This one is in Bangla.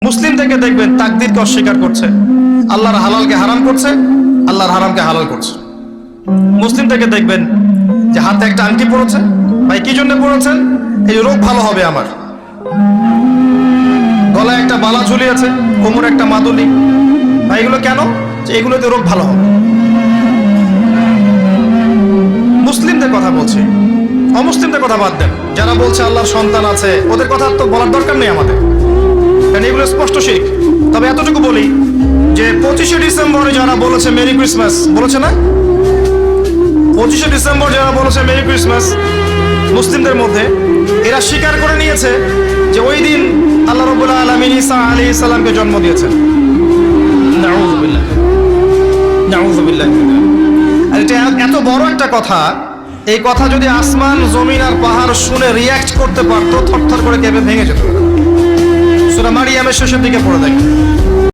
মুসলিম থেকে দেখবেন তাকদীরকে অস্বীকার করছে, আল্লাহর হালালকে হারাম করছে, আল্লাহর হারামকে হালাল করছে। মুসলিম থেকে দেখবেন যে হাতে একটা আংটি পড়েছে, ভাই কি জন্য পড়েছেন? এই রোগ ভালো হবে আমার। গলায় একটা বালা ঝুলিয়েছে, কোমরে একটা মাদুলি, ভাই এগুলো কেন? যে এগুলোতে রোগ ভালো হবে। মুসলিমদের কথা বলছি, অমুসলিমদের কথা বাদ দেন। যারা বলছে আল্লাহর সন্তান আছে, ওদের কথা তো বলার দরকার নেই আমাদের, কারণ এগুলো স্পষ্ট শিরক। তবে এতটুকু বলি যে 25শে ডিসেম্বরে যারা বলেছে মেরি ক্রিসমাস, বলেছে না? 25শে ডিসেম্বর যারা বলেছে মেরি ক্রিসমাস, মুসলিমদের মধ্যে এরা স্বীকার করে নিয়েছে যে ওই দিন আল্লাহ রাব্বুল আলামিন ঈসা আলাইহিস সালামকে জন্ম দিয়েছেন। নাউযুবিল্লাহ, নাউযুবিল্লাহ। আর এটা এত বড় একটা কথা, এই কথা যদি আসমান জমিন আর পাহাড় শুনে রিয়্যাক্ট করতে পারতো, থরথর করে কেঁপে ভেঙে যেত। সূরা মারিয়ামের শেষের দিকে পড়ে দেখেন।